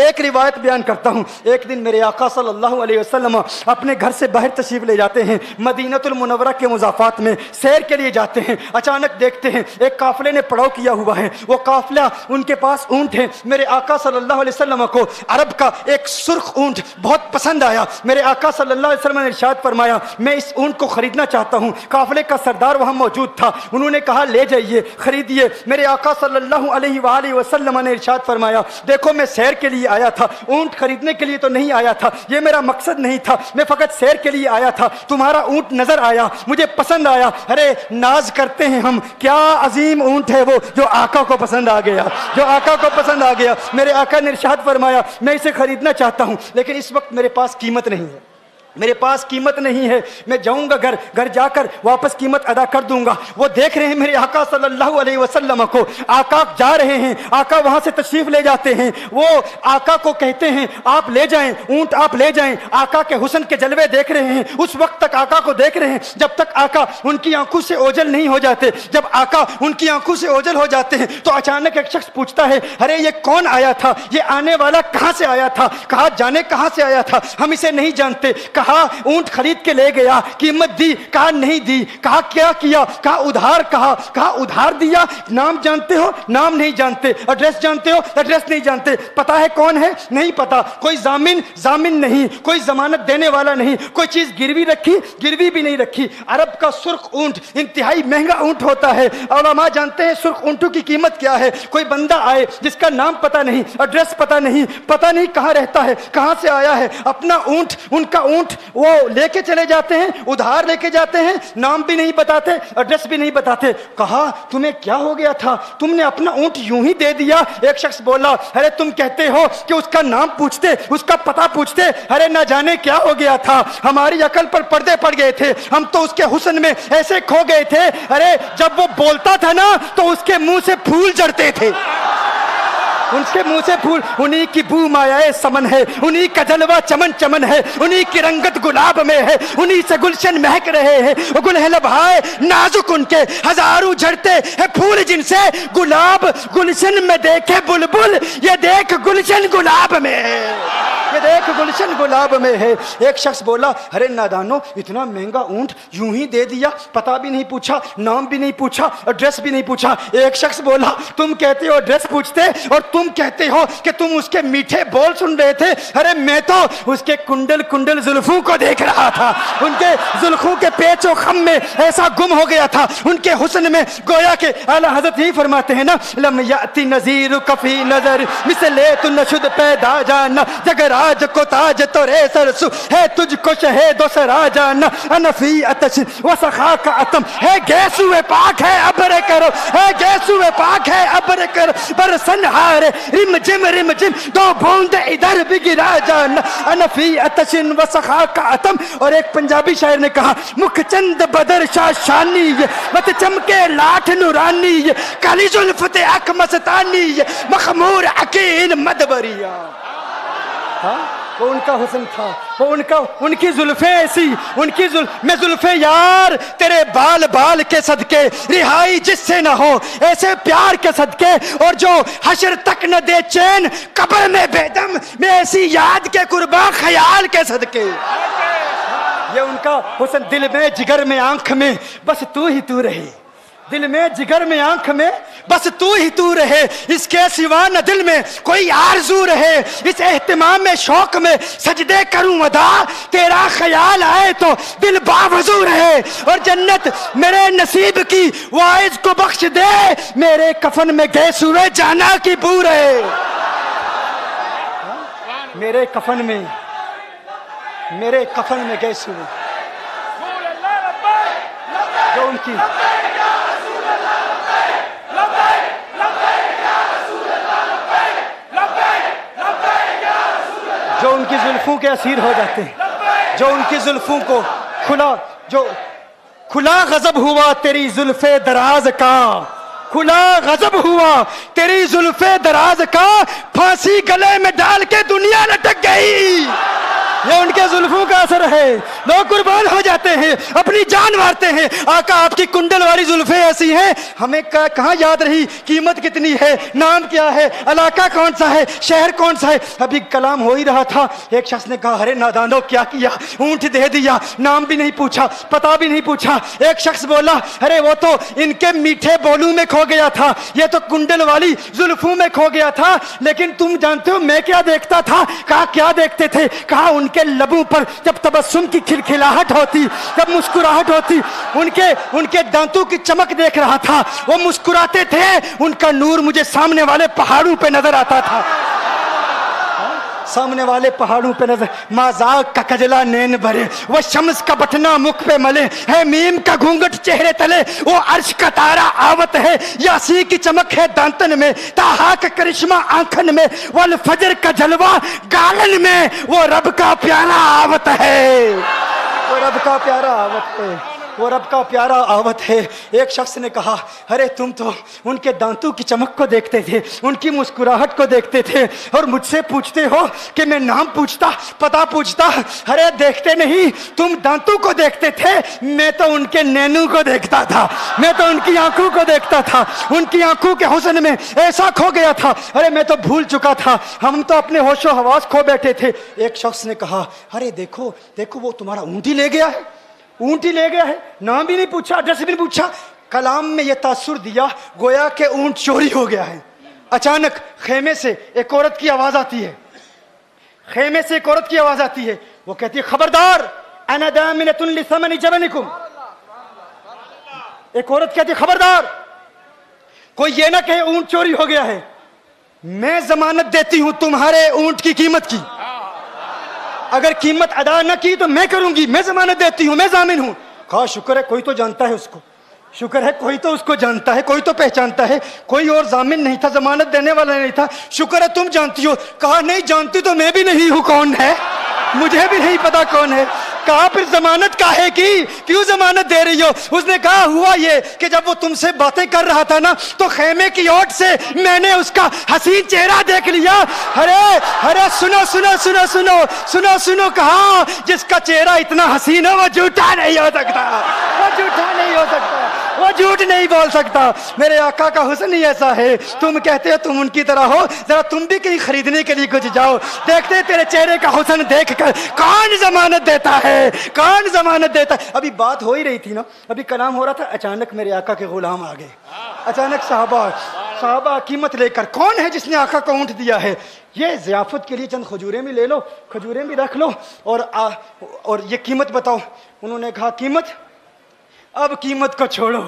ایک روایت بیان کرتا ہوں. ایک دن میرے آقا صلی اللہ علیہ وسلم اپنے گھر سے باہر تشریف لے جاتے ہیں, مدینہ المنورہ کے مضافات میں سیر کے لیے جاتے ہیں. اچانک دیکھتے ہیں ایک قافلے نے پڑاؤ کیا ہوا ہے. وہ قافلہ, ان کے پاس اونٹ ہے. میرے آقا صلی اللہ علیہ وسلم کو عرب کا ایک سرخ اونٹ بہت پسند آیا. میرے آقا صلی اللہ علیہ وسلم نے ارشاد فرمایا میں اس اونٹ کو خریدنا چاہتا ہوں. قافلے کا سردار وہاں موجود تھا. انہوں نے کہا لے جائیے, خریدیے. میرے آقا صلی اللہ علیہ وآلہ وسلم نے ارشاد فرمایا دیکھو میں سیر کے لیے آیا تھا, اونٹ خریدنے کے لیے تو نہیں آیا تھا, یہ میرا مقصد نہیں تھا, میں فقط سیر کے لیے آیا تھا. تمہارا اونٹ نظر آیا, مجھے پسند آیا. ارے ناز کرتے ہیں ہم, کیا عظیم اونٹ ہے وہ جو آقا کو پسند آ گیا, جو آقا کو پسند آ گیا. میرے آقا نے ارشاد فرمایا میں اسے خریدنا چاہتا ہوں لیکن اس وقت میرے پاس قیمت نہیں ہے, میرے پاس قیمت نہیں ہے, میں جاؤں گا گھر جا کر واپس قیمت ادا کر دوں گا. وہ دیکھ رہے ہیں میرے آقا صلی اللہ علیہ وسلم کو, آقا جا رہے ہیں, آقا وہاں سے تشریف لے جاتے ہیں. وہ آقا کو کہتے ہیں آپ لے جائیں, اونٹ آپ لے جائیں. آقا کے حسن کے جلوے دیکھ رہے ہیں, اس وقت تک آقا کو دیکھ رہے ہیں جب تک آقا ان کی آنکھوں سے اوجھل نہیں ہو جاتے. جب آقا ان کی آنکھوں سے اوجھل ہو جاتے ہیں تو اچانک ایک شخص پوچھتا ہے ارے یہ کون آیا تھا, یہ آنے والا کہاں سے آیا تھا, کہا جانے کہاں سے آیا تھا, ہم اسے نہیں جانتے. کہا اونٹ خرید کے لے گیا, قیمت دی, کہا نہیں دی. کہا کیا کیا, کہا ادھار, کہا ادھار دیا. نام جانتے ہو, نام نہیں جانتے. ایڈریس جانتے ہو, ایڈریس نہیں جانتے. پتا ہے کون ہے, نہیں پتا. کوئی ضامن نہیں, کوئی ضمانت دینے والا نہیں, کوئی چیز گروی رکھی, گروی بھی نہیں رکھی. عرب کا سرخ اونٹ انتہائی مہنگا اونٹ ہوتا ہے. علماء جانتے ہیں سرخ اونٹوں کی قیمت کیا ہے. کوئی بندہ آئے جس کا نام پتا نہیں, ایڈریس پتا نہیں کہاں رہتا ہے, کہاں سے آیا ہے, اپنا اونٹ, ان کا اونٹ وہ لے کے چلے جاتے ہیں, ادھار لے کے جاتے ہیں, نام بھی نہیں بتاتے, ایڈریس بھی نہیں بتاتے. کہا تمہیں کیا ہو گیا تھا, تم نے اپنا اونٹ یوں ہی دے دیا. ایک شخص بولا ارے تم کہتے ہو کہ اس کا نام پوچھتے, اس کا پتہ پوچھتے, ارے نہ جانے کیا ہو گیا تھا, ہماری عقل پر پردے پڑ گئے تھے, ہم تو اس کے حسن میں ایسے کھو گئے تھے. ارے جب وہ بولتا تھا نا تو اس کے منہ سے پھول جھڑتے تھے, ان کے منہ سے پھول. انہی کی بو مایائے سمن ہے, انہی کا جلوہ چمن چمن ہے, انہی کی رنگت گلاب میں ہے, انہی سے گلشن مہک رہے ہیں. گل ہے لبھائے نازک ان کے, ہزاروں جھڑتے ہیں پھول جن سے. گلاب گلشن میں دیکھے بلبل, یہ دیکھ گلشن گلاب میں ہے, یہ دیکھ گلشن گلاب میں ہے. ایک شخص بولا ارے نادانو اتنا مہنگا اونٹ یوں ہی دے دیا, پتہ بھی نہیں پوچھا, نام بھی نہیں پوچھا, ایڈریس بھی نہیں پوچھا. ایک شخص بولا تم کہتے ہو ایڈریس پوچھتے اور تم کہتے ہو کہ تم اس کے میٹھے بول سن رہے تھے. ارے میں تو اس کے کنڈل زلفوں کو دیکھ رہا تھا, ان کے زلفوں کے پیچ و خم میں ایسا گم ہو گیا تھا, ان کے حسن میں. گویا کہ اعلیٰ حضرت یہی فرماتے ہیں نا لم یاتی نذیر کفی نظر مثل تو نشد پیدا جانا, جگراج کو تاج تو رے سرسو ہے تجھ کو شہید و سرا جانا. انفی اتش و سخا کا اتم ہے گیسو پاک ہے ابر کرو, ہے گیسو پاک ہے ابر کرو. برسن ہار رم جم دو بوند ادھر بھی گرا جانا. انفی اتشن و سخا کا اتم. اور ایک پنجابی شاعر نے کہا مکھ چند بدر شاہ شانی, مت چمکے لاٹھ نورانی, کالی زلفت اک مستانی, مخمور عقیل مدبریا. وہ ان کا حسن تھا, وہ ان کی زلفیں ایسی, ان کی میں زلفیں یار تیرے بال کے صدقے, رہائی جس سے نہ ہو ایسے پیار کے صدقے, اور جو حشر تک نہ دے چین قبر میں بیدم, میں ایسی یاد کے قرباں خیال کے صدقے. یہ ان کا حسن. دل میں جگر میں آنکھ میں بس تو ہی تو رہے, دل میں جگر میں آنکھ میں بس تو ہی تو رہے, اس کے سوا نہ دل میں کوئی آرزو رہے. اس اہتمام میں شوق میں سجدے کروں ادا, تیرا خیال آئے تو دل باوضو رہے. اور جنت میرے نصیب کی وائز کو بخش دے, میرے کفن میں گیس ہوئے جانا کی بو رہے. میرے کفن میں گیس ہوئے جو ان کی جو ان کی زلفوں کے اسیر ہو جاتے ہیں, جو ان کی زلفوں کو کھلا غضب ہوا تیری زلف دراز کا, کھلا غضب ہوا تیری زلف دراز کا, پھانسی گلے میں ڈال کے دنیا لٹک گئی. یہ ان کے زلفوں کا اثر ہے. لوگ قربان ہو جاتے ہیں, اپنی جان مارتے ہیں. آقا آپ کی کنڈل والی زلفیں ایسی ہیں, ہمیں کہاں یاد رہی قیمت کتنی ہے, نام کیا ہے, علاقہ کون سا ہے, شہر کون سا ہے. ابھی کلام ہو ہی رہا تھا, ایک شخص نے کہا ارے نادانو کیا کیا, اونٹ دے دیا, نام بھی نہیں پوچھا, پتہ بھی نہیں پوچھا. ایک شخص بولا ارے وہ تو ان کے میٹھے بولوں میں کھو گیا تھا, یہ تو کنڈل والی زلفوں میں کھو گیا تھا. لیکن تم جانتے ہو میں کیا دیکھتا تھا؟ کہا کیا دیکھتے تھے؟ کہا ان کے لبوں پر جب تبسم کی کھلکھلاہٹ ہوتی, جب مسکراہٹ ہوتی, ان کے دانتوں کی چمک دیکھ رہا تھا. وہ مسکراتے تھے, ان کا نور مجھے سامنے والے پہاڑوں پہ نظر آتا تھا, سامنے والے پہاڑوں پہ نظر. مازاق کا کجلا نین بھرے, وہ شمس کا بٹنا مکھ پہ ملے, ہے میم کا گھونگٹ چہرے تلے, وہ عرش کا تارا آوت ہے, یاسی کی چمک ہے دانتن میں, تاہا کا کرشمہ آنکھن میں, والفجر کا جلوہ گالن میں, وہ رب کا پیارا آوت ہے, وہ رب کا پیارا آوت ہے, وہ رب کا پیارا آوت ہے. ایک شخص نے کہا ارے تم تو ان کے دانتوں کی چمک کو دیکھتے تھے, ان کی مسکراہٹ کو دیکھتے تھے, اور مجھ سے پوچھتے ہو کہ میں نام پوچھتا, پتہ پوچھتا. ارے دیکھتے نہیں, تم دانتوں کو دیکھتے تھے, میں تو ان کے نینوں کو دیکھتا تھا, میں تو ان کی آنکھوں کو دیکھتا تھا, ان کی آنکھوں کے حسن میں ایسا کھو گیا تھا. ارے میں تو بھول چکا تھا, ہم تو اپنے ہوش و حواس کھو بیٹھے تھے. ایک شخص نے کہا ارے دیکھو دیکھو وہ تمہارا اونٹ ہی لے گیا ہے, اونٹ ہی لے گیا ہے, نام بھی نہیں پوچھا, ایڈریس بھی نہیں پوچھا. کلام میں یہ تاثر دیا گویا کہ اونٹ چوری ہو گیا ہے. اچانک خیمے سے ایک عورت کی آواز آتی ہے, خیمے سے ایک عورت کی آواز آتی ہے. وہ کہتی ہے خبردار انا دامنۃ لثمن جبنکم. ایک عورت کہتی ہے خبردار, کوئی یہ نہ کہے اونٹ چوری ہو گیا ہے, میں ضمانت دیتی ہوں تمہارے اونٹ کی قیمت کی, اگر قیمت ادا نہ کی تو میں کروں گی, میں ضمانت دیتی ہوں, میں ضامن ہوں. کہا شکر ہے کوئی تو جانتا ہے اس کو, شکر ہے کوئی تو اس کو جانتا ہے, کوئی تو پہچانتا ہے, کوئی اور ضامن نہیں تھا, ضمانت دینے والا نہیں تھا, شکر ہے تم جانتی ہو. کہا نہیں جانتی تو میں بھی نہیں ہوں, کون ہے مجھے بھی نہیں پتا کون ہے. کہا پھر ضمانت کاہے کی, کیوں ضمانت دے رہی ہو؟ اس نے کہا ہوا یہ کہ جب وہ تم سے باتیں کر رہا تھا نا تو خیمے کی اوٹ سے میں نے اس کا حسین چہرہ دیکھ لیا. ارے سنو سنو سنو سنو سنو سنو, کہا جس کا چہرہ اتنا حسین ہے وہ جھوٹا نہیں ہو سکتا, وہ جھوٹا نہیں ہو سکتا, وہ جھوٹ نہیں بول سکتا. میرے آقا کا حسن ہی ایسا ہے. تم کہتے ہو تم ان کی طرح ہو, ذرا تم بھی کہیں خریدنے کے لیے کچھ جاؤ, دیکھتے تیرے چہرے کا حسن دیکھ کر کون ضمانت دیتا ہے, کون ضمانت دیتا ہے. ابھی بات ہو ہی رہی تھی نا, ابھی کلام ہو رہا تھا, اچانک میرے آقا کے غلام آ گئے, اچانک صحابہ قیمت لے کر. کون ہے جس نے آقا کو اونٹ دیا ہے؟ یہ ضیافت کے لیے چند کھجوریں بھی لے لو, کھجوریں بھی رکھ لو, اور یہ قیمت بتاؤ. انہوں نے کہا قیمت, اب قیمت کو چھوڑو,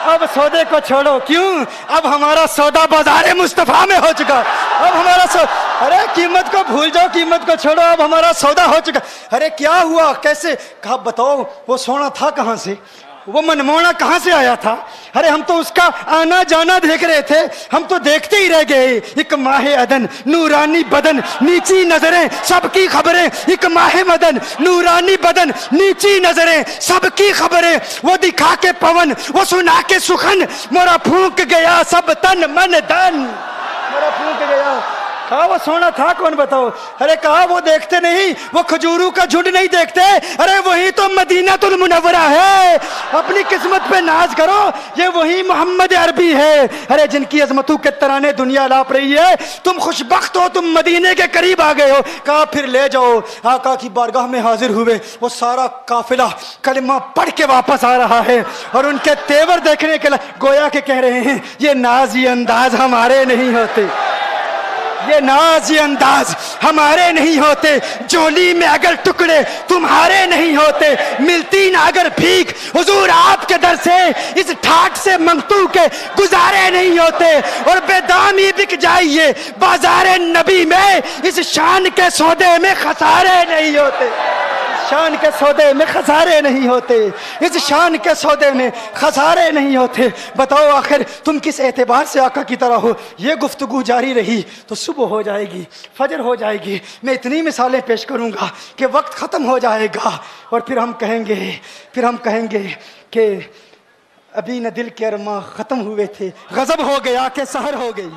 اب سودے کو چھوڑو. کیوں؟ اب ہمارا سودا بازار مصطفیٰ میں ہو چکا, اب ہمارا ارے قیمت کو بھول جاؤ, قیمت کو چھوڑو, اب ہمارا سودا ہو چکا. ارے کیا ہوا, کیسے؟ کہا بتاؤ وہ سونا تھا کہاں سے, وہ منمونا کہاں سے آیا تھا؟ ارے ہم تو اس کا آنا جانا دیکھ رہے تھے, ہم تو دیکھتے ہی رہ گئے. ایک ماہ عدن, نورانی بدن, نیچی نظریں, سب کی خبریں. ایک ماہ مدن, نورانی بدن, نیچی نظریں, سب کی خبریں. وہ دکھا کے پون, وہ سنا کے سخن, مورا پھونک گیا سب تن من دن, مورا پھونک گیا. کہا وہ سونا تھا کون بتاؤ؟ ارے کہا وہ دیکھتے نہیں, وہ کھجوروں کا جھنڈ نہیں دیکھتے, ارے وہی تو مدینہ المنورہ ہے. اپنی قسمت پہ ناز کرو, یہ وہی محمد عربی ہے. ارے جن کی عظمتوں کے ترانے دنیا لاپ رہی ہے, تم خوشبخت ہو, تم مدینے کے قریب آ گئے ہو. کہا پھر لے جاؤ. آقا کی بارگاہ میں حاضر ہوئے, وہ سارا قافلہ کلمہ پڑھ کے واپس آ رہا ہے, اور ان کے تیور دیکھنے کے لیے گویا کہ کہہ رہے ہیں یہ ناز یہ انداز ہمارے نہیں ہوتے, یہ ناز یہ انداز ہمارے نہیں ہوتے. جولی میں اگر ٹکڑے تمہارے نہیں ہوتے, ملتی نہ اگر بھیک حضور آپ کے در سے, اس ٹھاٹ سے منگتو کے گزارے نہیں ہوتے. اور بے دامی بک جائیے بازار نبی میں, اس شان کے سودے میں خسارے نہیں ہوتے, شان کے سودے میں خسارے نہیں ہوتے, اس شان کے سودے میں خسارے نہیں ہوتے. بتاؤ آخر تم کس اعتبار سے آقا کی طرح ہو؟ یہ گفتگو جاری رہی تو صبح ہو جائے گی, فجر ہو جائے گی, میں اتنی مثالیں پیش کروں گا کہ وقت ختم ہو جائے گا, اور پھر ہم کہیں گے کہ ابھی نہ دل کے ارماں ختم ہوئے تھے, غضب ہو گیا کہ سحر ہو گئی.